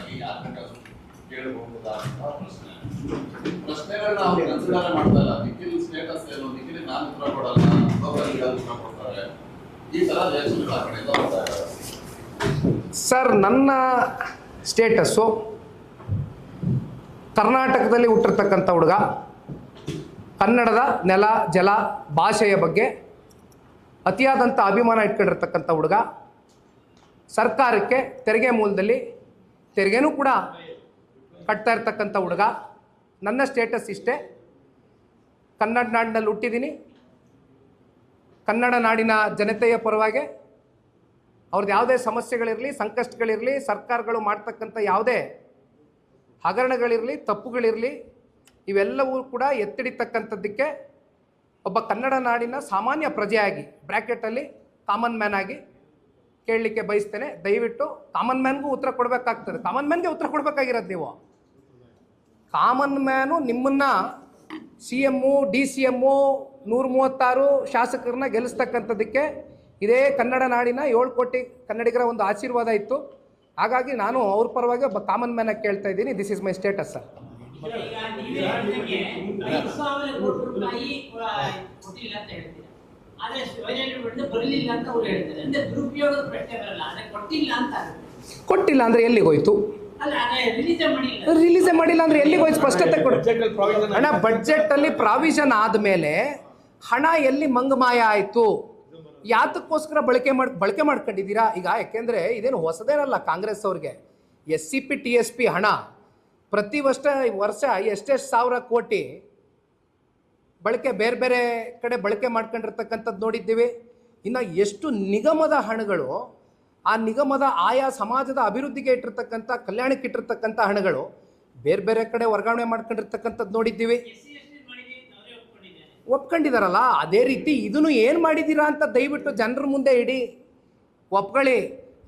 ಆಗಿ ಯಾಕೆ ಕೇಳಬಹುದಾ ಅಂತ ಪ್ರಶ್ನೆಗಳನ್ನ ಅವ್ರು ಕನ್ಸಿಡರ್ ಮಾಡ್ತಾ ಇಲ್ಲ. ನಿಖಿಲ್ ಸ್ಟೇಟಸ್ ಏನು, ನಿಖಿಲ್ ನಾನು ಉತ್ತರ ಕೊಡಲ್ಲ, ಉತ್ತರ ಕೊಡ್ತಾರೆ, ಈ ತರ ರಿಯಾಕ್ಷನ್ ಆ ಕಡೆಯಿಂದ ಬರ್ತಾ ಇದ್ದಾರೆ. ಸರ್, ನನ್ನ ಸ್ಟೇಟಸ್ಸು ಕರ್ನಾಟಕದಲ್ಲಿ ಹುಟ್ಟಿರ್ತಕ್ಕಂಥ ಹುಡುಗ, ಕನ್ನಡದ ನೆಲ ಜಲ ಭಾಷೆಯ ಬಗ್ಗೆ ಅತಿಯಾದಂಥ ಅಭಿಮಾನ ಇಟ್ಕೊಂಡಿರ್ತಕ್ಕಂಥ ಹುಡುಗ, ಸರ್ಕಾರಕ್ಕೆ ತೆರಿಗೆ ಮೂಲದಲ್ಲಿ ತೆರಿಗೆನೂ ಕೂಡ ಕಟ್ತಾ ಇರ್ತಕ್ಕಂಥ ಹುಡುಗ. ನನ್ನ ಸ್ಟೇಟಸ್ ಇಷ್ಟೇ, ಕನ್ನಡ ನಾಡಿನಲ್ಲಿ ಹುಟ್ಟಿದ್ದೀನಿ, ಕನ್ನಡ ನಾಡಿನ ಜನತೆಯ ಪರವಾಗಿ ಅವ್ರದ್ದು ಯಾವುದೇ ಸಮಸ್ಯೆಗಳಿರಲಿ, ಸಂಕಷ್ಟಗಳಿರಲಿ, ಸರ್ಕಾರಗಳು ಮಾಡ್ತಕ್ಕಂಥ ಯಾವುದೇ ಹಗರಣಗಳಿರಲಿ, ತಪ್ಪುಗಳಿರಲಿ, ಇವೆಲ್ಲವೂ ಕೂಡ ಎತ್ತಿಡಿತಕ್ಕಂಥದ್ದಕ್ಕೆ ಒಬ್ಬ ಕನ್ನಡ ನಾಡಿನ ಸಾಮಾನ್ಯ ಪ್ರಜೆಯಾಗಿ ಬ್ರ್ಯಾಕೆಟಲ್ಲಿ ಕಾಮನ್ ಮ್ಯಾನ್ ಆಗಿ ಕೇಳಲಿಕ್ಕೆ ಬಯಸ್ತೇನೆ. ದಯವಿಟ್ಟು ಕಾಮನ್ ಮ್ಯಾನ್ಗೂ ಉತ್ತರ ಕೊಡಬೇಕಾಗ್ತದೆ. ಕಾಮನ್ ಮ್ಯಾನ್ಗೆ ಉತ್ತರ ಕೊಡಬೇಕಾಗಿರೋದು ನೀವು. ಕಾಮನ್ ಮ್ಯಾನು ನಿಮ್ಮನ್ನು CM, DCM 136 ಶಾಸಕರನ್ನ ಗೆಲ್ಲಿಸ್ತಕ್ಕಂಥದ್ದಕ್ಕೆ ಇದೇ ಕನ್ನಡ ನಾಡಿನ 7 ಕೋಟಿ ಕನ್ನಡಿಗರ ಒಂದು ಆಶೀರ್ವಾದ ಇತ್ತು. ಹಾಗಾಗಿ ನಾನು ಅವ್ರ ಪರವಾಗಿ ಒಬ್ಬ ಕಾಮನ್ ಮ್ಯಾನ್ ಆಗಿ ಕೇಳ್ತಾ ಇದ್ದೀನಿ. This is my status sir. ಕೊಟ್ಟಿಲ್ಲ ಅಂದ್ರೆ ಎಲ್ಲಿಗೆ ಹೋಯ್ತು? ರಿಲೀಸೇ ಮಾಡಿಲ್ಲ ಅಂದ್ರೆ ಎಲ್ಲಿಗೆ ಹೋಯ್ತು? ಸ್ಪಷ್ಟತೆ ಕೊಡು ಅಣ್ಣ. ಬಡ್ಜೆಟ್ ಅಲ್ಲಿ ಪ್ರಾವಿಷನ್ ಆದ್ಮೇಲೆ ಹಣ ಎಲ್ಲಿ ಮಂಗಮಾಯ ಆಯ್ತು? ಯಾತಕ್ಕೋಸ್ಕರ ಬಳಕೆ ಮಾಡ್ಕೊಂಡಿದ್ದೀರಾ ಈಗ? ಯಾಕೆಂದ್ರೆ ಇದೇನು ಹೊಸದೇನಲ್ಲ ಕಾಂಗ್ರೆಸ್ ಅವ್ರಿಗೆ. SCP TSP ಹಣ ಪ್ರತಿ ವರ್ಷ ಎಷ್ಟೆಷ್ಟು ಸಾವಿರ ಕೋಟಿ ಬಳಕೆ ಬೇರೆ ಬೇರೆ ಕಡೆ ಬಳಕೆ ಮಾಡ್ಕೊಂಡಿರ್ತಕ್ಕಂಥದ್ದು ನೋಡಿದ್ದೀವಿ. ಇನ್ನು ಎಷ್ಟು ನಿಗಮದ ಹಣಗಳು, ಆ ನಿಗಮದ ಆಯಾ ಸಮಾಜದ ಅಭಿವೃದ್ಧಿಗೆ ಇಟ್ಟಿರ್ತಕ್ಕಂಥ, ಕಲ್ಯಾಣಕ್ಕೆ ಇಟ್ಟಿರ್ತಕ್ಕಂಥ ಹಣಗಳು ಬೇರೆ ಬೇರೆ ಕಡೆ ವರ್ಗಾವಣೆ ಮಾಡ್ಕೊಂಡಿರ್ತಕ್ಕಂಥದ್ದು ನೋಡಿದ್ದೀವಿ. ಒಪ್ಕೊಂಡಿದಾರಲ್ಲ, ಅದೇ ರೀತಿ ಇದನ್ನು ಏನು ಮಾಡಿದ್ದೀರಾ ಅಂತ ದಯವಿಟ್ಟು ಜನರ ಮುಂದೆ ಇಡಿ, ಒಪ್ಕೊಳ್ಳಿ.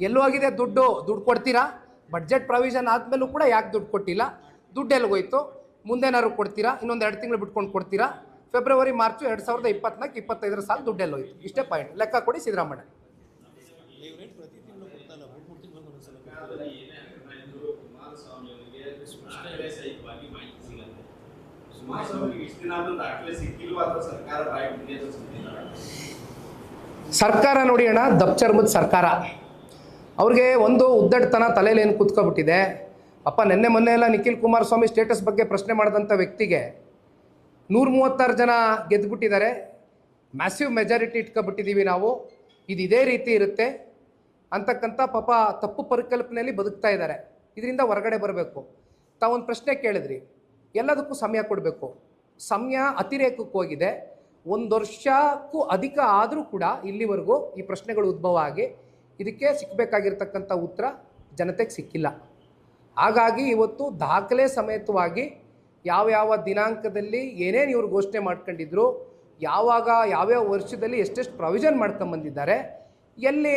ಎಲ್ಲೂ ಆಗಿದೆ ದುಡ್ಡು ಕೊಡ್ತೀರಾ? ಬಡ್ಜೆಟ್ ಪ್ರಾವಿಷನ್ ಆದಮೇಲೂ ಕೂಡ ಯಾಕೆ ದುಡ್ಡು ಕೊಟ್ಟಿಲ್ಲ? ದುಡ್ಡು ಎಲ್ಲಿಗೋಯ್ತು? ಮುಂದೇನಾದ್ರು ಕೊಡ್ತೀರಾ? ಇನ್ನೊಂದು 2 ತಿಂಗಳು ಬಿಟ್ಕೊಂಡು ಕೊಡ್ತೀರಾ? ಫೆಬ್ರವರಿ ಮಾರ್ಚು 2024-25 ಸಾಲ ದುಡ್ಡು ಎಲ್ಲೋಯ್ತು? ಇಷ್ಟೇ ಪಾಯಿಂಟ್. ಲೆಕ್ಕ ಕೊಡಿ ಸಿದ್ದರಾಮಯ್ಯ. ಸರ್ಕಾರ ನೋಡಿ ಅಣ್ಣ, ದಪ್ಚರ್ಮದ ಸರ್ಕಾರ. ಅವ್ರಿಗೆ ಒಂದು ಉದ್ದಟತನ ತಲೆಯಲ್ಲಿ ಏನು ಕೂತ್ಕೊಬಿಟ್ಟಿದೆ. ಅಪ್ಪ ನೆನ್ನೆ ಮೊನ್ನೆ ಎಲ್ಲ ನಿಖಿಲ್ ಕುಮಾರಸ್ವಾಮಿ ಸ್ಟೇಟಸ್ ಬಗ್ಗೆ ಪ್ರಶ್ನೆ ಮಾಡಿದಂಥ ವ್ಯಕ್ತಿಗೆ 136 ಜನ ಗೆದ್ದುಬಿಟ್ಟಿದ್ದಾರೆ. ಮ್ಯಾಸಿವ್ ಮೆಜಾರಿಟಿ ಇಟ್ಕೊಬಿಟ್ಟಿದ್ದೀವಿ ನಾವು, ಇದು ಇದೇ ರೀತಿ ಇರುತ್ತೆ ಅಂತಕ್ಕಂಥ ಪಾಪ ತಪ್ಪು ಪರಿಕಲ್ಪನೆಯಲ್ಲಿ ಬದುಕ್ತಾ ಇದ್ದಾರೆ. ಇದರಿಂದ ಹೊರಗಡೆ ಬರಬೇಕು. ತಾವೊಂದು ಪ್ರಶ್ನೆ ಕೇಳಿದ್ರಿ, ಎಲ್ಲದಕ್ಕೂ ಸಮಯ ಕೊಡಬೇಕು. ಸಮಯ ಅತಿರೇಕಕ್ಕೆ ಹೋಗಿದೆ. 1 ವರ್ಷಕ್ಕೂ ಅಧಿಕ ಆದರೂ ಕೂಡ ಇಲ್ಲಿವರೆಗೂ ಈ ಪ್ರಶ್ನೆಗಳು ಉದ್ಭವ ಆಗಿ ಇದಕ್ಕೆ ಸಿಕ್ಕಬೇಕಾಗಿರ್ತಕ್ಕಂಥ ಉತ್ತರ ಜನತೆಗೆ ಸಿಕ್ಕಿಲ್ಲ. ಹಾಗಾಗಿ ಇವತ್ತು ದಾಖಲೆ ಸಮೇತವಾಗಿ ಯಾವ ದಿನಾಂಕದಲ್ಲಿ ಏನೇನು ಇವರು ಘೋಷಣೆ ಮಾಡ್ಕೊಂಡಿದ್ರು, ಯಾವಾಗ ಯಾವ್ಯಾವ ವರ್ಷದಲ್ಲಿ ಎಷ್ಟೆಷ್ಟು ಪ್ರಾವಿಷನ್ ಮಾಡ್ಕೊಂಬಂದಿದ್ದಾರೆ, ಎಲ್ಲಿ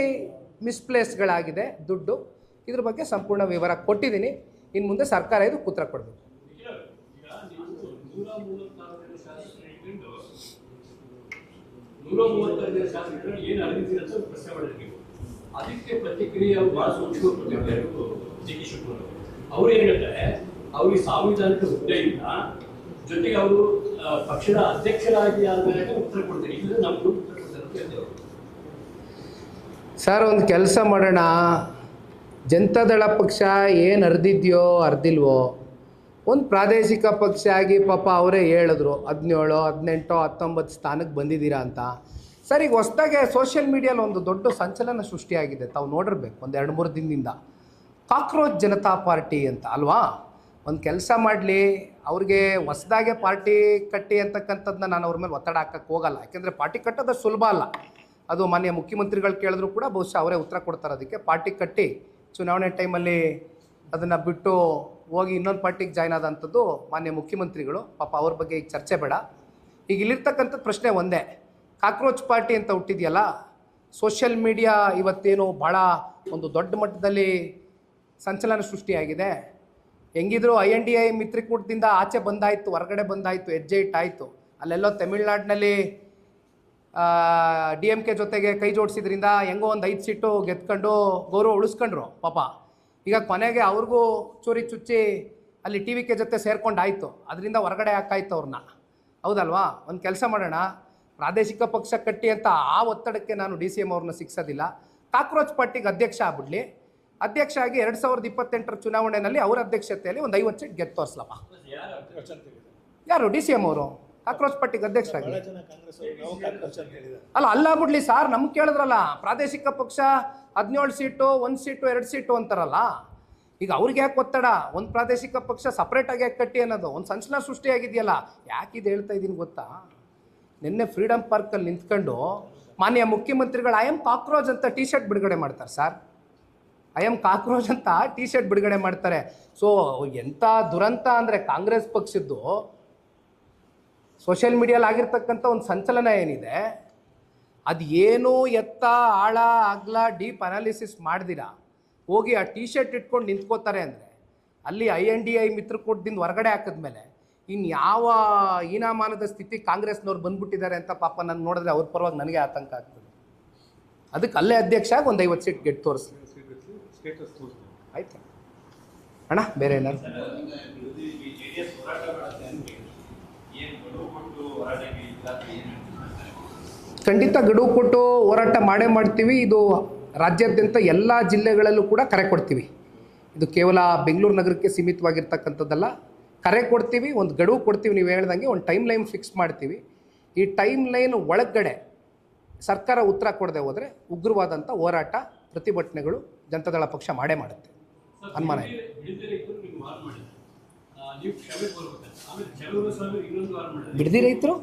ಮಿಸ್ಪ್ಲೇಸ್ಗಳಾಗಿದೆ ದುಡ್ಡು, ಇದ್ರ ಬಗ್ಗೆ ಸಂಪೂರ್ಣ ವಿವರ ಕೊಟ್ಟಿದ್ದೀನಿ. ಇನ್ನು ಮುಂದೆ ಸರ್ಕಾರ ಇದಕ್ಕೆ ಉತ್ತರ ಕೊಡಬೇಕು. ಅದಕ್ಕೆ ಪ್ರತಿಕ್ರಿಯೆ ಬಹಳ ಸೂಕ್ಷ್ಮ ಪ್ರತಿಕ್ರಿಯೆ ಡಿ.ಕೆ. ಶಿವಕುಮಾರ್ ಅವರು ಏನು ಹೇಳ್ತಾರೆ, ಅವ್ರಿಗೆ ಸಾಂವಿಧಾನಿಕ ಹುದ್ದೆ ಇಲ್ಲ, ಜೊತೆಗೆ ಅವರು ಪಕ್ಷದ ಅಧ್ಯಕ್ಷರಾಗಿ ಆದ್ಮೇಲೆ ಉತ್ತರ ಕೊಡ್ತಾರೆ, ಇಲ್ಲ ನಮ್ಗೆ ಉತ್ತರ ಕೊಡ್ತಾರೆ ಅಂತ ಹೇಳ್ತಾರೆ. ಸರ್, ಒಂದು ಕೆಲಸ ಮಾಡೋಣ. ಜನತಾದಳ ಪಕ್ಷ ಏನು ಅರ್ದಿದ್ಯೋ ಅರ್ದಿಲ್ವೋ, ಒಂದು ಪ್ರಾದೇಶಿಕ ಪಕ್ಷ ಆಗಿ ಪಾಪ ಅವರೇ ಹೇಳಿದ್ರು 17, 18, 19 ಸ್ಥಾನಕ್ಕೆ ಬಂದಿದ್ದೀರಾ ಅಂತ. ಸರ್, ಈಗ ಹೊಸದಾಗೆ ಸೋಷಿಯಲ್ ಮೀಡಿಯಲ್ಲಿ ಒಂದು ದೊಡ್ಡ ಸಂಚಲನ ಸೃಷ್ಟಿಯಾಗಿದೆ. ತಾವು ನೋಡಿರ್ಬೇಕು, ಒಂದು 2-3 ದಿನದಿಂದ ಕಾಕ್ರೋಚ್ ಜನತಾ ಪಾರ್ಟಿ ಅಂತ ಅಲ್ವಾ. ಒಂದು ಕೆಲಸ ಮಾಡಲಿ, ಅವ್ರಿಗೆ ಹೊಸದಾಗೆ ಪಾರ್ಟಿ ಕಟ್ಟಿ ಅಂತಕ್ಕಂಥದ್ದನ್ನ ನಾನು ಅವ್ರ ಮೇಲೆ ಒತ್ತಡ ಹಾಕಕ್ಕೆ ಹೋಗಲ್ಲ. ಯಾಕೆಂದರೆ ಪಾರ್ಟಿ ಕಟ್ಟೋದು ಸುಲಭ ಅಲ್ಲ. ಅದು ಮಾನ್ಯ ಮುಖ್ಯಮಂತ್ರಿಗಳು ಕೇಳಿದ್ರು ಕೂಡ ಬಹುಶಃ ಅವರೇ ಉತ್ತರ ಕೊಡ್ತಾರೆ. ಅದಕ್ಕೆ ಪಾರ್ಟಿ ಕಟ್ಟಿ ಚುನಾವಣೆ ಟೈಮಲ್ಲಿ ಅದನ್ನು ಬಿಟ್ಟು ಹೋಗಿ ಇನ್ನೊಂದು ಪಾರ್ಟಿಗೆ ಜಾಯ್ನ್ ಆದಂಥದ್ದು ಮಾನ್ಯ ಮುಖ್ಯಮಂತ್ರಿಗಳು. ಪಾಪ ಅವ್ರ ಬಗ್ಗೆ ಈಗ ಚರ್ಚೆ ಬೇಡ. ಈಗ ಇಲ್ಲಿರ್ತಕ್ಕಂಥ ಪ್ರಶ್ನೆ ಒಂದೇ, ಕಾಕ್ರೋಚ್ ಪಾರ್ಟಿ ಅಂತ ಹುಟ್ಟಿದೆಯಲ್ಲ, ಸೋಷಿಯಲ್ ಮೀಡಿಯಾ ಇವತ್ತೇನು ಭಾಳ ಒಂದು ದೊಡ್ಡ ಮಟ್ಟದಲ್ಲಿ ಸಂಚಲನ ಸೃಷ್ಟಿಯಾಗಿದೆ. ಹೆಂಗಿದ್ರು INDI ಮಿತ್ರಕೂಟದಿಂದ ಆಚೆ ಬಂದಾಯಿತು, ಹೊರಗಡೆ ಬಂದಾಯಿತು, ಹೆಜ್ಜೆ ಇಟ್ಟಾಯಿತು. ಅಲ್ಲೆಲ್ಲೋ ತಮಿಳ್ನಾಡಿನಲ್ಲಿ DMK ಜೊತೆಗೆ ಕೈ ಜೋಡಿಸಿದ್ರಿಂದ ಹೆಂಗೋ ಒಂದು 5 ಸೀಟು ಗೆದ್ಕೊಂಡು ಗೌರವ ಉಳಿಸ್ಕೊಂಡ್ರು ಪಾಪ. ಈಗ ಕೊನೆಗೆ ಅವ್ರಿಗೂ ಚೂರಿ ಚುಚ್ಚಿ ಅಲ್ಲಿ ಟಿ ವಿ ಕೆ ಜೊತೆ ಸೇರ್ಕೊಂಡಾಯಿತು, ಅದರಿಂದ ಹೊರಗಡೆ ಹಾಕಾಯ್ತು ಅವ್ರನ್ನ. ಹೌದಲ್ವಾ? ಒಂದು ಕೆಲಸ ಮಾಡೋಣ, ಪ್ರಾದೇಶಿಕ ಪಕ್ಷ ಕಟ್ಟಿ ಅಂತ ಆ ಒತ್ತಡಕ್ಕೆ ನಾನು ಡಿ ಸಿ ಎಮ್ ಅವ್ರನ್ನ ಸಿಕ್ಸೋದಿಲ್ಲ. ಕಾಕ್ರೋಚ್ ಪಾರ್ಟಿಗೆ ಅಧ್ಯಕ್ಷ ಆಗ್ಬಿಡ್ಲಿ, ಅಧ್ಯಕ್ಷ ಆಗಿ 2028 ಚುನಾವಣೆಯಲ್ಲಿ ಅವರ ಅಧ್ಯಕ್ಷತೆಯಲ್ಲಿ ಒಂದು 50 ಸೀಟ್ ಗೆದ್ದು ತೋರಿಸ್ಲಪ್ಪ. ಯಾರು? ಡಿ ಸಿ ಎಮ್ ಅವರು ಕಾಕ್ರೋಚ್ ಪಾರ್ಟಿಗೆ ಅಧ್ಯಕ್ಷ ಆಗಿ ಅಲ್ಲಾಗ್ಬಿಡ್ಲಿ ಸರ್. ನಮ್ಗೆ ಕೇಳಿದ್ರಲ್ಲ, ಪ್ರಾದೇಶಿಕ ಪಕ್ಷ 17 ಸೀಟು, 1 ಸೀಟು 2 ಸೀಟು ಅಂತಾರಲ್ಲ. ಈಗ ಅವ್ರಿಗೆ ಯಾಕೆ ಒತ್ತಡ? ಒಂದು ಪ್ರಾದೇಶಿಕ ಪಕ್ಷ ಸಪ್ರೇಟಾಗಿ ಯಾಕೆ ಕಟ್ಟಿ ಅನ್ನೋದು ಒಂದು ಸಂಚಲನ ಸೃಷ್ಟಿಯಾಗಿದೆಯಲ್ಲ. ಯಾಕೆ ಇದು ಹೇಳ್ತಾ ಇದ್ದೀನಿ ಗೊತ್ತಾ? ನಿನ್ನೆ ಫ್ರೀಡಮ್ ಪಾರ್ಕಲ್ಲಿ ನಿಂತ್ಕೊಂಡು ಮಾನ್ಯ ಮುಖ್ಯಮಂತ್ರಿಗಳು ಐ ಎಮ್ ಕಾಕ್ರೋಚ್ ಅಂತ ಟಿ ಶರ್ಟ್ ಬಿಡುಗಡೆ ಮಾಡ್ತಾರೆ ಸರ್. ಐ ಎಮ್ ಕಾಕ್ರೋಚ್ ಅಂತ ಟಿ ಶರ್ಟ್ ಬಿಡುಗಡೆ ಮಾಡ್ತಾರೆ. ಸೊ ಎಂಥ ದುರಂತ ಅಂದರೆ ಕಾಂಗ್ರೆಸ್ ಪಕ್ಷದ್ದು ಸೋಷಿಯಲ್ ಮೀಡಿಯಲ್ಲಿ ಆಗಿರ್ತಕ್ಕಂಥ ಒಂದು ಸಂಚಲನ ಏನಿದೆ, ಅದು ಏನೂ ಎತ್ತ ಆಳ ಅಗಲ ಡೀಪ್ ಅನಾಲಿಸಿಸ್ ಮಾಡ್ದಿರಾ ಹೋಗಿ ಆ ಟಿ ಶರ್ಟ್ ಇಟ್ಕೊಂಡು ನಿಂತ್ಕೋತಾರೆ ಅಂದರೆ ಅಲ್ಲಿ INDI ಮಿತ್ರಕೂಟದಿಂದ ಹೊರಗಡೆ ಹಾಕಿದ್ಮೇಲೆ ಇನ್ಯಾವ ಹೀನಾಮಾನದ ಸ್ಥಿತಿ ಕಾಂಗ್ರೆಸ್ನವ್ರು ಬಂದ್ಬಿಟ್ಟಿದ್ದಾರೆ ಅಂತ ಪಾಪ ನಾನು ನೋಡಿದ್ರೆ ಅವ್ರ ಪರವಾಗಿ ನನಗೆ ಆತಂಕ ಆಗ್ತದೆ. ಅದಕ್ಕೆ ಅಲ್ಲೇ ಅಧ್ಯಕ್ಷ ಆಗಿ ಒಂದು 50 ಸೀಟ್ ಗೆದ್ದು ತೋರಿಸ್ಲಿ. ಆಯ್ತು ಅಣ್ಣ, ಬೇರೆ ಏನಾದ್ರು? ಖಂಡಿತ ಗಡುವು ಕೊಟ್ಟು ಹೋರಾಟ ಮಾಡೇ ಮಾಡ್ತೀವಿ. ಇದು ರಾಜ್ಯಾದ್ಯಂತ ಎಲ್ಲ ಜಿಲ್ಲೆಗಳಲ್ಲೂ ಕೂಡ ಕರೆ ಕೊಡ್ತೀವಿ. ಇದು ಕೇವಲ ಬೆಂಗಳೂರು ನಗರಕ್ಕೆ ಸೀಮಿತವಾಗಿರ್ತಕ್ಕಂಥದ್ದಲ್ಲ. ಕರೆ ಕೊಡ್ತೀವಿ, ಒಂದು ಗಡುವು ಕೊಡ್ತೀವಿ. ನೀವು ಹೇಳ್ದಂಗೆ ಒಂದು ಟೈಮ್ ಲೈನ್ ಫಿಕ್ಸ್ ಮಾಡ್ತೀವಿ. ಈ ಟೈಮ್ ಲೈನ್ ಒಳಗಡೆ ಸರ್ಕಾರ ಉತ್ತರ ಕೊಡದೆ ಹೋದರೆ ಉಗ್ರವಾದಂಥ ಹೋರಾಟ, ಪ್ರತಿಭಟನೆಗಳು ಜನತಾದಳ ಪಕ್ಷ ಮಾಡೇ ಮಾಡುತ್ತೆ. ಅನುಮಾನ ಇಲ್ಲ. ಬಿಡದಿ ರೈತರು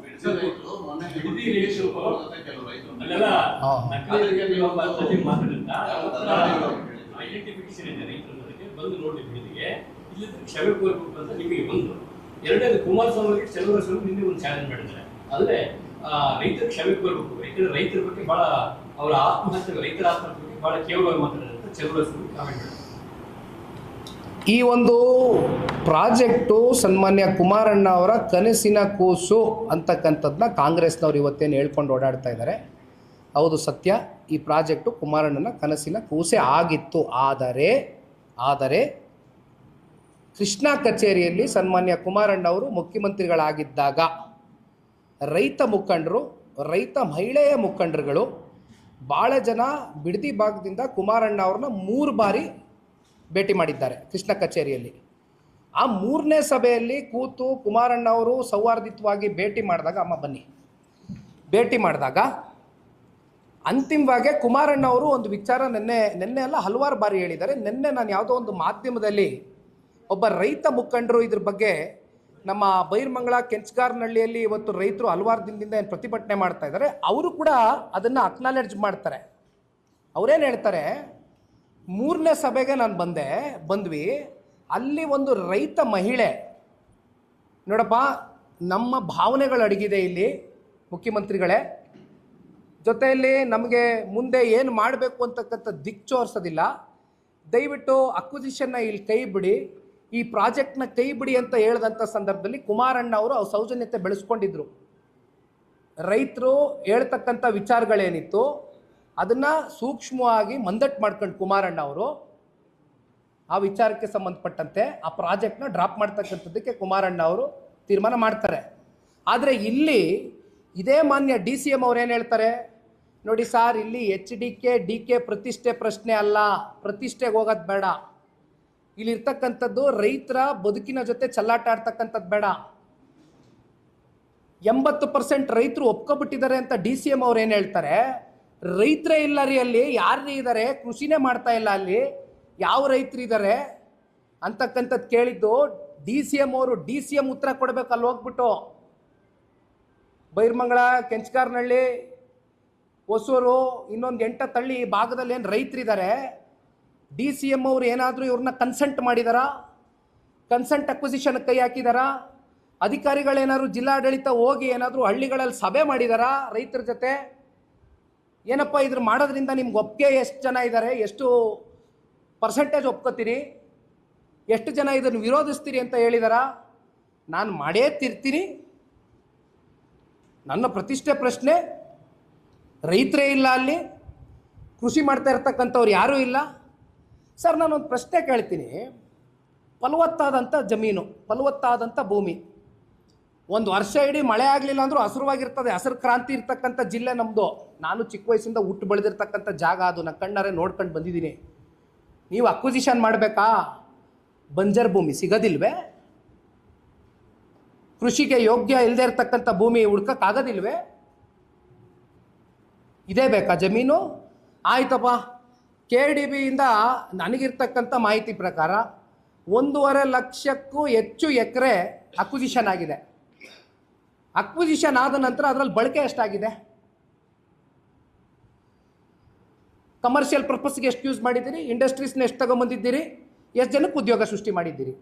ಕ್ಷಮೆ ಕೋರಬೇಕು ಅಂತ ನಿಮಗೆ ಒಂದು. ಎರಡನೇದು ಕುಮಾರಸ್ವಾಮಿ ಚಲುವರಸ್ವಾಮಿ ನಿನ್ನೆ ಒಂದು ಚಾಲೆಂಜ್ ಮಾಡಿದ್ದಾರೆ. ಆದರೆ ರೈತರ ಕ್ಷಮೆ ಕೋರಬೇಕು, ರೈತರ ಬಗ್ಗೆ ಬಹಳ ಅವರ ಆತ್ಮಹತ್ಯೆ, ರೈತರ ಆತ್ಮಹತ್ಯೆ ಬಗ್ಗೆ ಬಹಳ ಕೇವಲವಾಗಿ ಮಾತಾಡಿದ್ರೆ ಚಲುವರಸ್ವಾಮಿ ಕಾಮೆಂಟ್ ಮಾಡಿದ್ದಾರೆ. ಈ ಒಂದು ಪ್ರಾಜೆಕ್ಟು ಸನ್ಮಾನ್ಯ ಕುಮಾರಣ್ಣ ಅವರ ಕನಸಿನ ಕೂಸು ಅಂತಕ್ಕಂಥದ್ದನ್ನ ಕಾಂಗ್ರೆಸ್ನವ್ರು ಇವತ್ತೇನು ಹೇಳ್ಕೊಂಡು ಓಡಾಡ್ತಾ ಇದ್ದಾರೆ. ಹೌದು, ಸತ್ಯ. ಈ ಪ್ರಾಜೆಕ್ಟು ಕುಮಾರಣ್ಣನ ಕನಸಿನ ಕೂಸೆ ಆಗಿತ್ತು. ಆದರೆ ಕೃಷ್ಣಾ ಕಚೇರಿಯಲ್ಲಿ ಸನ್ಮಾನ್ಯ ಕುಮಾರಣ್ಣ ಅವರು ಮುಖ್ಯಮಂತ್ರಿಗಳಾಗಿದ್ದಾಗ ರೈತ ಮುಖಂಡರು, ರೈತ ಮಹಿಳೆಯ ಮುಖಂಡರುಗಳು ಭಾಳ ಜನ ಬಿಡದಿ ಭಾಗದಿಂದ ಕುಮಾರಣ್ಣ ಅವ್ರನ್ನ 3 ಬಾರಿ ಭೇಟಿ ಮಾಡಿದ್ದಾರೆ ಕೃಷ್ಣ ಕಚೇರಿಯಲ್ಲಿ. ಆ 3ನೇ ಸಭೆಯಲ್ಲಿ ಕೂತು ಕುಮಾರಣ್ಣ ಅವರು ಸೌಹಾರ್ದಿತವಾಗಿ ಭೇಟಿ ಮಾಡಿದಾಗ ಅಂತಿಮವಾಗಿ ಕುಮಾರಣ್ಣ ಅವರು ಒಂದು ವಿಚಾರ ನಿನ್ನೆ ಅಲ್ಲ ಹಲವಾರು ಬಾರಿ ಹೇಳಿದ್ದಾರೆ. ನಿನ್ನೆ ನಾನು ಯಾವುದೋ ಒಂದು ಮಾಧ್ಯಮದಲ್ಲಿ ಒಬ್ಬ ರೈತ ಮುಖಂಡರು ಇದ್ರ ಬಗ್ಗೆ ನಮ್ಮ ಬೈರ್ಮಂಗಲ ಕೆಂಚಗಾರನಹಳ್ಳಿಯಲ್ಲಿ ಇವತ್ತು ರೈತರು ಹಲವಾರು ದಿನದಿಂದ ಏನು ಪ್ರತಿಭಟನೆ ಮಾಡ್ತಾ ಇದ್ದಾರೆ, ಅವರು ಕೂಡ ಅದನ್ನು ಅಕ್ನಾಲೆಡ್ಜ್ ಮಾಡ್ತಾರೆ. ಅವರೇನು ಹೇಳ್ತಾರೆ, 3ನೇ ಸಭೆಗೆ ನಾನು ಬಂದ್ವಿ, ಅಲ್ಲಿ ಒಂದು ರೈತ ಮಹಿಳೆ, ನೋಡಪ್ಪ ನಮ್ಮ ಭಾವನೆಗಳು ಅಡಗಿದೆ ಇಲ್ಲಿ ಮುಖ್ಯಮಂತ್ರಿಗಳೇ, ಜೊತೆಯಲ್ಲಿ ನಮಗೆ ಮುಂದೆ ಏನು ಮಾಡಬೇಕು ಅಂತಕ್ಕಂಥ ದಿಕ್ಚೋರಿಸೋದಿಲ್ಲ. ದಯವಿಟ್ಟು ಅಕ್ವಿಸಿಷನ್ನ ಇಲ್ಲಿ ಕೈ ಬಿಡಿ, ಈ ಪ್ರಾಜೆಕ್ಟ್ನ ಕೈ ಬಿಡಿ ಅಂತ ಹೇಳಿದಂಥ ಸಂದರ್ಭದಲ್ಲಿ ಕುಮಾರಣ್ಣ ಅವರು ಅವ್ರ ಸೌಜನ್ಯತೆ ಬೆಳೆಸ್ಕೊಂಡಿದ್ರು. ರೈತರು ಹೇಳ್ತಕ್ಕಂಥ ವಿಚಾರಗಳೇನಿತ್ತು ಅದನ್ನು ಸೂಕ್ಷ್ಮವಾಗಿ ಮಂದಟ್ಟು ಮಾಡ್ಕೊಂಡು ಕುಮಾರಣ್ಣ ಅವರು ಆ ವಿಚಾರಕ್ಕೆ ಸಂಬಂಧಪಟ್ಟಂತೆ ಆ ಪ್ರಾಜೆಕ್ಟ್ನ ಡ್ರಾಪ್ ಮಾಡ್ತಕ್ಕಂಥದ್ದಕ್ಕೆ ಕುಮಾರಣ್ಣ ಅವರು ತೀರ್ಮಾನ ಮಾಡ್ತಾರೆ. ಆದರೆ ಇಲ್ಲಿ ಇದೇ ಮಾನ್ಯ DCM ಅವ್ರು ಏನು ಹೇಳ್ತಾರೆ ನೋಡಿ ಸಾರ್, ಇಲ್ಲಿ HDK ಪ್ರತಿಷ್ಠೆ ಪ್ರಶ್ನೆ ಅಲ್ಲ, ಪ್ರತಿಷ್ಠೆಗೆ ಹೋಗೋದು ಬೇಡ, ಇಲ್ಲಿರ್ತಕ್ಕಂಥದ್ದು ರೈತರ ಬದುಕಿನ ಜೊತೆ ಚೆಲ್ಲಾಟ ಆಡ್ತಕ್ಕಂಥದ್ದು ಬೇಡ. 80% ರೈತರು ಒಪ್ಕೊಬಿಟ್ಟಿದ್ದಾರೆ ಅಂತ DCM ಅವ್ರು ಏನು ಹೇಳ್ತಾರೆ, ರೈತರೇ ಇಲ್ಲ ರೀ ಅಲ್ಲಿ, ಯಾರು ಇದ್ದಾರೆ, ಕೃಷಿನೇ ಮಾಡ್ತಾ ಇಲ್ಲ ಅಲ್ಲಿ, ಯಾವ ರೈತರು ಇದ್ದಾರೆ ಅಂತಕ್ಕಂಥದ್ದು ಕೇಳಿದ್ದು DCM ಅವರು. DCM ಉತ್ತರ ಕೊಡಬೇಕು ಅಲ್ಲಿ ಹೋಗ್ಬಿಟ್ಟು. ಬೈರ್ಮಂಗಲ, ಕೆಂಚಗಾರನಹಳ್ಳಿ, ಹೊಸೂರು, ಇನ್ನೊಂದು 8 ತಳ್ಳಿ ಭಾಗದಲ್ಲಿ ಏನು ರೈತರಿದ್ದಾರೆ, DCM ಅವರು ಏನಾದರೂ ಇವ್ರನ್ನ ಕನ್ಸಲ್ಟ್ ಮಾಡಿದಾರಾ, ಕನ್ಸಲ್ಟ್ ಅಕ್ವಿಸಿಷನ್ ಕೈ ಹಾಕಿದಾರಾ, ಅಧಿಕಾರಿಗಳೇನಾದ್ರು ಜಿಲ್ಲಾಡಳಿತ ಹೋಗಿ ಏನಾದರೂ ಹಳ್ಳಿಗಳಲ್ಲಿ ಸಭೆ ಮಾಡಿದಾರಾ ರೈತರ ಜೊತೆ, ಏನಪ್ಪ ಇದ್ರ ಮಾಡೋದ್ರಿಂದ ನಿಮ್ಗೆ ಒಪ್ಪಿಗೆ ಎಷ್ಟು ಜನ ಇದ್ದಾರೆ, ಎಷ್ಟು ಪರ್ಸೆಂಟೇಜ್ ಒಪ್ಕೋತೀರಿ, ಎಷ್ಟು ಜನ ಇದನ್ನು ವಿರೋಧಿಸ್ತೀರಿ ಅಂತ ಹೇಳಿದಾರಾ? ನಾನು ಮಾಡೇ ತಿರ್ತೀನಿ, ನನ್ನ ಪ್ರತಿಷ್ಠೆ ಪ್ರಶ್ನೆ, ರೈತರೇ ಇಲ್ಲ ಅಲ್ಲಿ, ಕೃಷಿ ಮಾಡ್ತಾ ಇರ್ತಕ್ಕಂಥವ್ರು ಯಾರೂ ಇಲ್ಲ, ಸರ್ ನಾನೊಂದು ಪ್ರಶ್ನೆ ಕೇಳ್ತೀನಿ. ಫಲವತ್ತಾದಂಥ ಜಮೀನು, ಫಲವತ್ತಾದಂಥ ಭೂಮಿ, ಒಂದು ವರ್ಷ ಇಡೀ ಮಳೆ ಆಗಲಿಲ್ಲ ಅಂದರೂ ಹಸಿರುವಾಗಿರ್ತದೆ, ಹಸಿರು ಕ್ರಾಂತಿ ಇರ್ತಕ್ಕಂಥ ಜಿಲ್ಲೆ ನಮ್ಮದು. ನಾನು ಚಿಕ್ಕ ವಯಸ್ಸಿಂದ ಹುಟ್ಟು ಬೆಳೆದಿರ್ತಕ್ಕಂಥ ಜಾಗ ಅದು, ನಾನು ಕಣ್ಣಾರೆ ನೋಡ್ಕೊಂಡು ಬಂದಿದ್ದೀನಿ. ನೀವು ಅಕ್ವಿಸಿಷನ್ ಮಾಡಬೇಕಾ? ಬಂಜರ್ ಭೂಮಿ ಸಿಗೋದಿಲ್ವೇ? ಕೃಷಿಗೆ ಯೋಗ್ಯ ಇಲ್ಲದೆ ಇರತಕ್ಕಂಥ ಭೂಮಿ ಹುಡ್ಕೋಕ್ಕಾಗೋದಿಲ್ವೇ? ಇದೇ ಬೇಕಾ ಜಮೀನು? ಆಯ್ತಪ್ಪ, KDBಯಿಂದ ನನಗಿರ್ತಕ್ಕಂಥ ಮಾಹಿತಿ ಪ್ರಕಾರ 1.5 ಲಕ್ಷಕ್ಕೂ ಹೆಚ್ಚು ಎಕರೆ ಅಕ್ವಿಸಿಷನ್ ಆಗಿದೆ. ಅಕ್ವಿಸಿಷನ್ ಆದ ನಂತರ ಅದರಲ್ಲಿ ಬಳಕೆ ಎಷ್ಟಾಗಿದೆ? ಕಮರ್ಷಿಯಲ್ ಪರ್ಪಸ್ಗೆ ಎಷ್ಟು ಯೂಸ್ ಮಾಡಿದ್ದೀರಿ? ಇಂಡಸ್ಟ್ರೀಸ್ನ ಎಷ್ಟು ತಗೊಂಬಂದಿದ್ದೀರಿ? ಎಷ್ಟು ಜನಕ್ಕೆ ಉದ್ಯೋಗ ಸೃಷ್ಟಿ ಮಾಡಿದ್ದೀರಿ?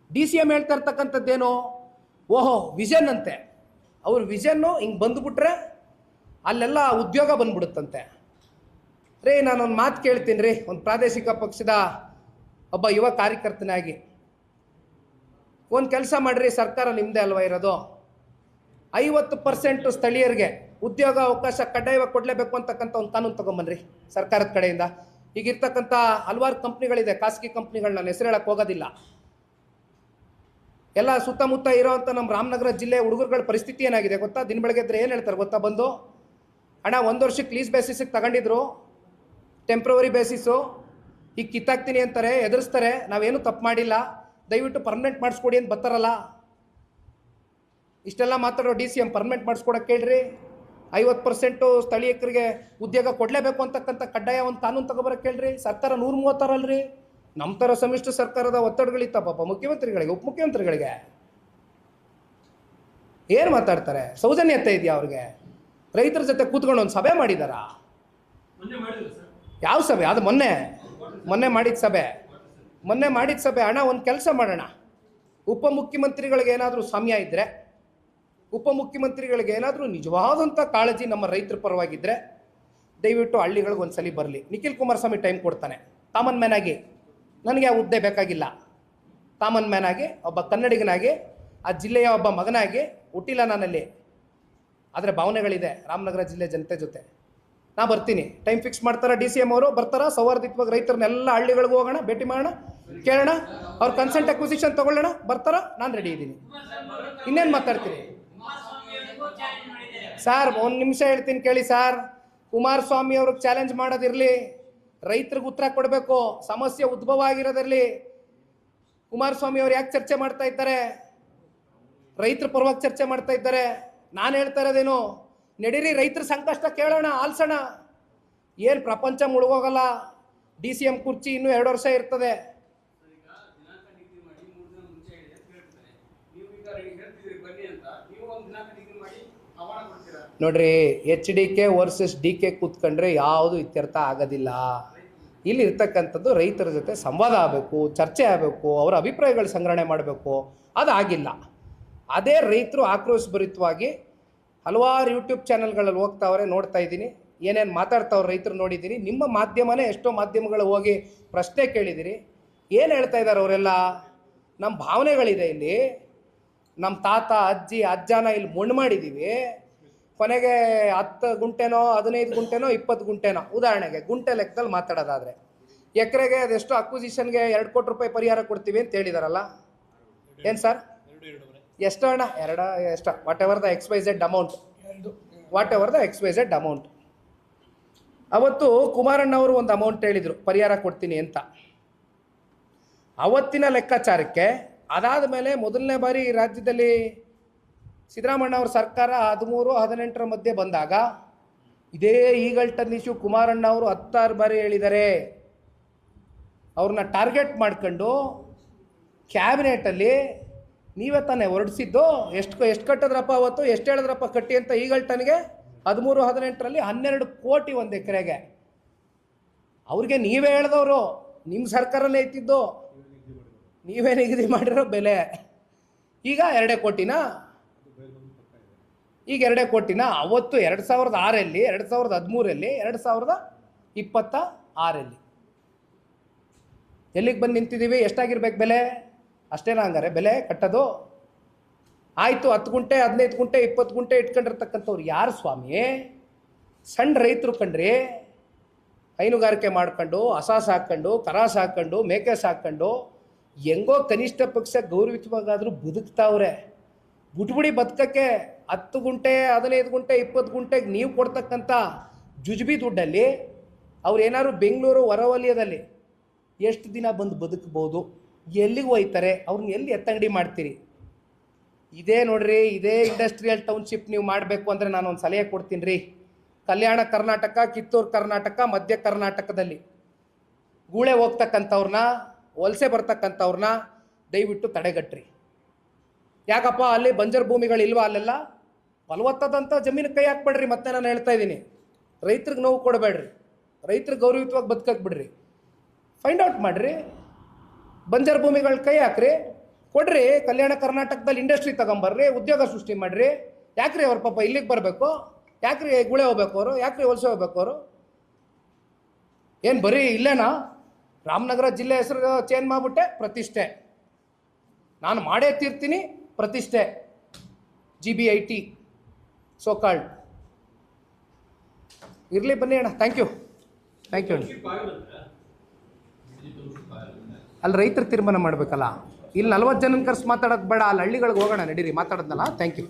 DCM ಹೇಳ್ತಾ ಇರ್ತಕ್ಕಂಥದ್ದೇನು? ಓಹೋ ವಿಷನ್ ಅಂತೆ. ಅವ್ರ ವಿಷನ್ನು ಹಿಂಗೆ ಬಂದುಬಿಟ್ರೆ ಅಲ್ಲೆಲ್ಲ ಉದ್ಯೋಗ ಬಂದ್ಬಿಡುತ್ತಂತೆ. ರೀ ನಾನೊಂದು ಮಾತು ಕೇಳ್ತೀನಿ ರೀ, ಒಂದು ಪ್ರಾದೇಶಿಕ ಪಕ್ಷದ ಒಬ್ಬ ಯುವ ಕಾರ್ಯಕರ್ತನಾಗಿ ಒಂದು ಕೆಲಸ ಮಾಡಿರಿ, ಸರ್ಕಾರ ನಿಮ್ಮದೇ ಅಲ್ವಾ ಇರೋದು, 50% ಸ್ಥಳೀಯರಿಗೆ ಉದ್ಯೋಗ ಅವಕಾಶ ಕಡ್ಡಾಯವಾಗಿ ಕೊಡಲೇಬೇಕು ಅಂತಕ್ಕಂಥ ಒಂದು ಕಾನೂನು ತೊಗೊಂಬನ್ರಿ ಸರ್ಕಾರದ ಕಡೆಯಿಂದ. ಈಗಿರ್ತಕ್ಕಂಥ ಹಲವಾರು ಕಂಪ್ನಿಗಳಿದೆ, ಖಾಸಗಿ ಕಂಪ್ನಿಗಳು, ನಾನು ಹೆಸರು ಹೇಳಕ್ಕೆ ಹೋಗೋದಿಲ್ಲ. ಎಲ್ಲ ಸುತ್ತಮುತ್ತ ಇರೋವಂಥ ನಮ್ಮ ರಾಮನಗರ ಜಿಲ್ಲೆ ಹುಡುಗರುಗಳ ಪರಿಸ್ಥಿತಿ ಏನಾಗಿದೆ ಗೊತ್ತಾ? ದಿನ ಬೆಳಗ್ಗೆ ಇದ್ರೆ ಏನು ಹೇಳ್ತಾರೆ ಗೊತ್ತಾ? ಬಂದು ಅಣ್ಣ 1 ವರ್ಷಕ್ಕೆ ಲೀಸ್ ಬೇಸಿಸಿಗೆ ತಗೊಂಡಿದ್ರು, ಟೆಂಪ್ರವರಿ ಬೇಸಿಸು, ಈಗ ಕಿತ್ತಾಕ್ತೀನಿ ಅಂತಾರೆ, ಎದುರಿಸ್ತಾರೆ. ನಾವೇನು ತಪ್ಪು ಮಾಡಿಲ್ಲ, ದಯವಿಟ್ಟು ಪರ್ಮನೆಂಟ್ ಮಾಡಿಸ್ಕೊಡಿ ಅಂತ ಬರ್ತಾರಲ್ಲ. ಇಷ್ಟೆಲ್ಲ ಮಾತಾಡೋ DCM ಪರ್ಮನೆಂಟ್ ಮಾಡಿಸ್ಕೊಡಕ್ಕೆ ಕೇಳ್ರಿ. 50% ಸ್ಥಳೀಯರಿಗೆ ಉದ್ಯೋಗ ಕೊಡಲೇಬೇಕು ಅಂತಕ್ಕಂಥ ಕಡ್ಡಾಯ ಒಂದು ಕಾನೂನು ತಗೊಬರಕ್ಕೆ ಕೇಳ್ರಿ. ಸರ್ಕಾರ 136 ಅಲ್ರಿ. ನಮ್ಮ ಥರ ಸಮ್ಮಿಶ್ರ ಸರ್ಕಾರದ ಒತ್ತಡಗಳಿತ್ತ ಪಾಪ ಮುಖ್ಯಮಂತ್ರಿಗಳಿಗೆ, ಉಪಮುಖ್ಯಮಂತ್ರಿಗಳಿಗೆ. ಏನು ಮಾತಾಡ್ತಾರೆ? ಸೌಜನ್ಯತೆ ಇದೆಯಾ ಅವ್ರಿಗೆ? ರೈತರ ಜೊತೆ ಕೂತ್ಕೊಂಡು ಒಂದು ಸಭೆ ಮಾಡಿದಾರಾ? ಯಾವ ಸಭೆ ಅದು? ಮೊನ್ನೆ ಮಾಡಿದ ಸಭೆ, ಅಣ್ಣ ಒಂದು ಕೆಲಸ ಮಾಡೋಣ, ಉಪಮುಖ್ಯಮಂತ್ರಿಗಳಿಗೆ ಏನಾದರೂ ಸಮಯ ಇದ್ದರೆ, ಉಪಮುಖ್ಯಮಂತ್ರಿಗಳಿಗೆ ಏನಾದರೂ ನಿಜವಾದಂಥ ಕಾಳಜಿ ನಮ್ಮ ರೈತರ ಪರವಾಗಿದ್ದರೆ ದಯವಿಟ್ಟು ಹಳ್ಳಿಗಳಿಗೆ ಒಂದು ಸಲ ಬರಲಿ. ನಿಖಿಲ್ ಕುಮಾರಸ್ವಾಮಿ ಟೈಮ್ ಕೊಡ್ತಾನೆ ಕಾಮನ್ ಮ್ಯಾನ್ ಆಗಿ. ನನಗೆ ಆ ಹುದ್ದೆ ಬೇಕಾಗಿಲ್ಲ. ಕಾಮನ್ ಮ್ಯಾನ್ ಆಗಿ, ಒಬ್ಬ ಕನ್ನಡಿಗನಾಗಿ, ಆ ಜಿಲ್ಲೆಯ ಒಬ್ಬ ಮಗನಾಗಿ ಹುಟ್ಟಿಲ್ಲ ನಾನಲ್ಲಿ, ಆದರೆ ಭಾವನೆಗಳಿದೆ ರಾಮನಗರ ಜಿಲ್ಲೆ ಜನತೆ ಜೊತೆ. ನಾ ಬರ್ತೀನಿ. ಟೈಮ್ ಫಿಕ್ಸ್ ಮಾಡ್ತಾರ DCM ಅವರು, ಬರ್ತಾರ ಸೌಹಾರ್ದಯುತವಾಗಿ ರೈತರನ್ನೆಲ್ಲ ಹಳ್ಳಿಗಳಿಗೆ ಹೋಗೋಣ, ಭೇಟಿ ಮಾಡೋಣ, ಕೇಳೋಣ, ಅವ್ರ ಕನ್ಸೆಂಟ್ ಅಕ್ವಿಸಿಷನ್ ತೊಗೊಳ್ಳೋಣ, ಬರ್ತಾರ, ನಾನು ರೆಡಿ ಇದ್ದೀನಿ. ಇನ್ನೇನು ಮಾತಾಡ್ತೀನಿ ಸರ್? 1 ನಿಮಿಷ ಹೇಳ್ತೀನಿ ಕೇಳಿ ಸರ್. ಕುಮಾರಸ್ವಾಮಿ ಅವ್ರಿಗೆ ಚಾಲೆಂಜ್ ಮಾಡೋದಿರಲಿ, ರೈತರಿಗೆ ಉತ್ತರ ಕೊಡಬೇಕು. ಸಮಸ್ಯೆ ಉದ್ಭವ ಆಗಿರೋದಿರಲಿ. ಕುಮಾರಸ್ವಾಮಿ ಅವ್ರು ಯಾಕೆ ಚರ್ಚೆ ಮಾಡ್ತಾ ಇದ್ದಾರೆ? ರೈತರ ಪರವಾಗಿ ಚರ್ಚೆ ಮಾಡ್ತಾ ಇದ್ದಾರೆ. ನಾನು ಹೇಳ್ತಾ ಇರೋದೇನು, ನಡೀರಿ ರೈತರ ಸಂಕಷ್ಟ ಕೇಳೋಣ, ಆಲ್ಸೋಣ. ಏನು ಪ್ರಪಂಚ ಮುಳುಗೋಗಲ್ಲ. DCM ಕುರ್ಚಿ ಇನ್ನೂ 2 ವರ್ಷ ಇರ್ತದೆ. ನೋಡ್ರಿ, HDK ವರ್ಸಸ್ DK ಕೂತ್ಕೊಂಡ್ರೆ ಯಾವುದು ಇತ್ಯರ್ಥ ಆಗೋದಿಲ್ಲ. ಇಲ್ಲಿ ಇರ್ತಕ್ಕಂಥದ್ದು ರೈತರ ಜೊತೆ ಸಂವಾದ ಆಗಬೇಕು, ಚರ್ಚೆ ಆಗಬೇಕು, ಅವರ ಅಭಿಪ್ರಾಯಗಳು ಸಂಗ್ರಹಣೆ ಮಾಡಬೇಕು. ಅದಾಗಿಲ್ಲ. ಅದೇ ರೈತರು ಆಕ್ರೋಶಭರಿತವಾಗಿ ಹಲವಾರು ಯೂಟ್ಯೂಬ್ ಚಾನಲ್ಗಳಲ್ಲಿ ಹೋಗ್ತಾವ್ರೆ, ನೋಡ್ತಾ ಇದ್ದೀನಿ. ಏನೇನು ಮಾತಾಡ್ತಾವ್ರೆ ರೈತರು ನೋಡಿದ್ದೀನಿ. ನಿಮ್ಮ ಮಾಧ್ಯಮನೇ ಎಷ್ಟೋ ಮಾಧ್ಯಮಗಳು ಹೋಗಿ ಪ್ರಶ್ನೆ ಕೇಳಿದಿರಿ. ಏನು ಹೇಳ್ತಾ ಇದ್ದಾರೆ ಅವರೆಲ್ಲ? ನಮ್ಮ ಭಾವನೆಗಳಿದೆ ಇಲ್ಲಿ, ನಮ್ಮ ತಾತ ಅಜ್ಜಿ ಅಜ್ಜನ ಇಲ್ಲಿ ಮಣ್ಣು ಮಾಡಿದ್ದೀವಿ, ಕೊನೆಗೆ 10 ಗುಂಟೆನೋ 15 ಗುಂಟೆನೋ 20 ಗುಂಟೆನೋ, ಉದಾಹರಣೆಗೆ ಗುಂಟೆ ಲೆಕ್ಕದಲ್ಲಿ ಮಾತಾಡೋದಾದರೆ ಎಕರೆಗೆ ಅದೆಷ್ಟು ಅಕ್ವಿಸಿಷನ್ಗೆ 2 ಕೋಟಿ ರೂಪಾಯಿ ಪರಿಹಾರ ಕೊಡ್ತೀವಿ ಅಂತ ಹೇಳಿದಾರಲ್ಲ. ಏನು ಸರ್? ಎಷ್ಟು ಅಣ್ಣ? ಎಷ್ಟು? What ever the XYZ amount. ಅವತ್ತು ಕುಮಾರಣ್ಣವರು ಒಂದು ಅಮೌಂಟ್ ಹೇಳಿದರು, ಪರಿಹಾರ ಕೊಡ್ತೀನಿ ಅಂತ. ಅವತ್ತಿನ ಲೆಕ್ಕಾಚಾರಕ್ಕೆ ಅದಾದ ಮೇಲೆ ಮೊದಲನೇ ಬಾರಿ ರಾಜ್ಯದಲ್ಲಿ ಸಿದ್ದರಾಮಣ್ಣ ಅವ್ರ ಸರ್ಕಾರ 13-18 ಮಧ್ಯೆ ಬಂದಾಗ ಇದೇ ಈಗಲ್ಟನ್ ಇಶ್ಯೂ ಕುಮಾರಣ್ಣ ಅವರು 16 ಬಾರಿ ಹೇಳಿದ್ದಾರೆ. ಅವ್ರನ್ನ ಟಾರ್ಗೆಟ್ ಮಾಡ್ಕೊಂಡು ಕ್ಯಾಬಿನೆಟಲ್ಲಿ ನೀವೇ ತಾನೇ ಹೊರಡಿಸಿದ್ದು, ಎಷ್ಟು ಕಟ್ಟಿದ್ರಪ್ಪ ಅವತ್ತು, ಎಷ್ಟು ಹೇಳಿದ್ರಪ್ಪ ಕಟ್ಟಿ ಅಂತ ಈಗಲ್ಟನ್ಗೆ 13-18ರಲ್ಲಿ 12 ಕೋಟಿ ಒಂದು ಎಕರೆಗೆ. ಅವ್ರಿಗೆ ನೀವೇ ಹೇಳಿದವರು, ನಿಮ್ಮ ಸರ್ಕಾರನೇ ಇತ್ತಿದ್ದು, ನೀವೇ ನಿಗದಿ ಮಾಡಿರೋ ಬೆಲೆ. ಈಗ 2 ಕೋಟಿನಾ? ಈಗ 2 ಕೋಟಿನ? ಅವತ್ತು 2006ರಲ್ಲಿ, 2013ರಲ್ಲಿ, 2026ರಲ್ಲಿ ಎಲ್ಲಿಗೆ ಬಂದು ನಿಂತಿದ್ದೀವಿ? ಎಷ್ಟಾಗಿರ್ಬೇಕು ಬೆಲೆ? ಅಷ್ಟೇನಾ ಹಂಗಾರೆ ಬೆಲೆ ಕಟ್ಟೋದು? ಆಯಿತು, 10 ಗುಂಟೆ 15 ಗುಂಟೆ 20 ಗುಂಟೆ ಇಟ್ಕೊಂಡಿರ್ತಕ್ಕಂಥವ್ರು ಯಾರು ಸ್ವಾಮಿ? ಸಣ್ಣ ರೈತರು ಕಣ್ರಿ. ಹೈನುಗಾರಿಕೆ ಮಾಡ್ಕೊಂಡು ಹಸ ಸಾಕೊಂಡು ಕರ ಸಾಕೊಂಡು ಮೇಕೆ ಸಾಕೊಂಡು ಹೆಂಗೋ ಕನಿಷ್ಠ ಪಕ್ಷ ಗೌರವಿತವಾಗಾದರೂ ಬದುಕ್ತಾವ್ರೆ. ಬಿಟ್ಬಿಡಿ ಬದುಕಕ್ಕೆ. 10 ಗುಂಟೆ 15 ಗುಂಟೆ 20 ಗುಂಟೆಗೆ ನೀವು ಕೊಡ್ತಕ್ಕಂಥ ಜುಜುಬಿ ದುಡ್ಡಲ್ಲಿ ಅವ್ರು ಏನಾದ್ರು ಬೆಂಗಳೂರು ಹೊರವಲಯದಲ್ಲಿ ಎಷ್ಟು ದಿನ ಬಂದು ಬದುಕ್ಬೋದು? ಎಲ್ಲಿಗೆ ಹೋಯ್ತಾರೆ? ಅವ್ರನ್ನ ಎಲ್ಲಿ ಎತ್ತಂಗಡಿ ಮಾಡ್ತೀರಿ? ಇದೇ ನೋಡ್ರಿ, ಇದೇ ಇಂಡಸ್ಟ್ರಿಯಲ್ ಟೌನ್ಶಿಪ್ ನೀವು ಮಾಡಬೇಕು ಅಂದರೆ ನಾನು ಒಂದು ಸಲಹೆ ಕೊಡ್ತೀನಿ ರೀ. ಕಲ್ಯಾಣ ಕರ್ನಾಟಕ, ಕಿತ್ತೂರು ಕರ್ನಾಟಕ, ಮಧ್ಯ ಕರ್ನಾಟಕದಲ್ಲಿ ಗೂಳೆ ಹೋಗ್ತಕ್ಕಂಥವ್ರನ್ನ, ವಲಸೆ ಬರ್ತಕ್ಕಂಥವ್ರನ್ನ ದಯವಿಟ್ಟು ತಡೆಗಟ್ರಿ. ಯಾಕಪ್ಪ ಅಲ್ಲಿ ಬಂಜರ್ ಭೂಮಿಗಳಿಲ್ವಾ? ಅಲ್ಲೆಲ್ಲ ಫಲವತ್ತಾದಂಥ ಜಮೀನು ಕೈ ಹಾಕ್ಬೇಡ್ರಿ. ಮತ್ತೆ ನಾನು ಹೇಳ್ತಾ ಇದ್ದೀನಿ, ರೈತರಿಗೆ ನೋವು ಕೊಡಬೇಡ್ರಿ, ರೈತರಿಗೆ ಗೌರವಯುತವಾಗಿ ಬದುಕಕ್ಕೆ ಬಿಡ್ರಿ. ಫೈಂಡ್ ಔಟ್ ಮಾಡಿರಿ, ಬಂಜರ್ ಭೂಮಿಗಳ ಕೈ ಹಾಕ್ರಿ, ಕೊಡ್ರಿ. ಕಲ್ಯಾಣ ಕರ್ನಾಟಕದಲ್ಲಿ ಇಂಡಸ್ಟ್ರಿ ತಗೊಂಬರ್ರಿ, ಉದ್ಯೋಗ ಸೃಷ್ಟಿ ಮಾಡಿರಿ. ಯಾಕ್ರಿ ಅವ್ರ ಪಾಪ ಇಲ್ಲಿಗೆ ಬರಬೇಕು? ಯಾಕ್ರಿ ಗುಳೆ ಹೋಗ್ಬೇಕು ಅವರು? ಯಾಕ್ರಿ ವಲಸೆ ಹೋಗ್ಬೇಕು ಅವರು? ಏನು ಬರೀ ಇಲ್ಲೇನಾ? ರಾಮನಗರ ಜಿಲ್ಲೆ ಹೆಸರು ಚೇಂಜ್ ಮಾಡಿಬಿಟ್ಟೆ, ಪ್ರತಿಷ್ಠೆ. ನಾನು ಮಾಡೇ ತೀರ್ತೀನಿ, ಪ್ರತಿಷ್ಠೆ. GBIT so-called. ಇರಲಿ, ಬನ್ನಿ ಅಣ್ಣ. ಥ್ಯಾಂಕ್ ಯು ಅಣ್ಣ. ಅಲ್ಲಿ ರೈತರು ತೀರ್ಮಾನ ಮಾಡಬೇಕಲ್ಲ. ಇಲ್ಲಿ 40 ಜನ ಕರ್ಸಿ ಮಾತಾಡೋದು ಬೇಡ, ಅಲ್ಲಿ ಹಳ್ಳಿಗಳಿಗೆ ಹೋಗೋಣ, ನಡೀರಿ. ಮಾತಾಡೋದ್ನಲ್ಲ. Thank you.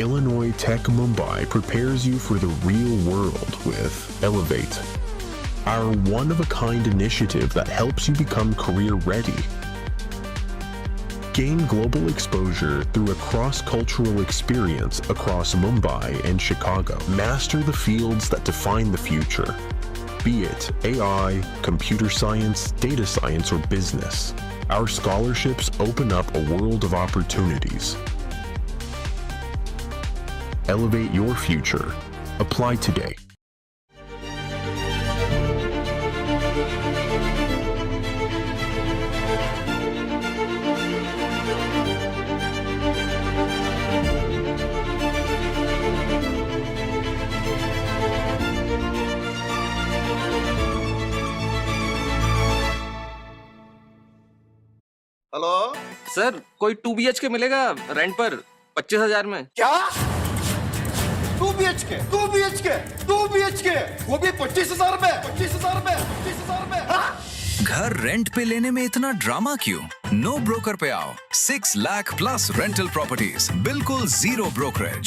Illinois Tech Mumbai prepares you for the real world with Elevate, our one-of-a-kind initiative that helps you become career-ready. Gain global exposure through a cross-cultural experience across Mumbai and Chicago. Master the fields that define the future, be it AI, computer science, data science, or business. Our scholarships open up a world of opportunities. Elevate your future. Apply today. Hello sir, कोई 2 BHK मिलेगा rent पर 25,000 में? क्या 2 BHK वो भी 25,000 रुपए 25,000 रुपए हाँ? घर रेंट पे लेने में इतना ड्रामा क्यों? नो ब्रोकर पे आओ। 6 लाख प्लस रेंटल प्रॉपर्टीज, बिल्कुल जीरो ब्रोकरेज।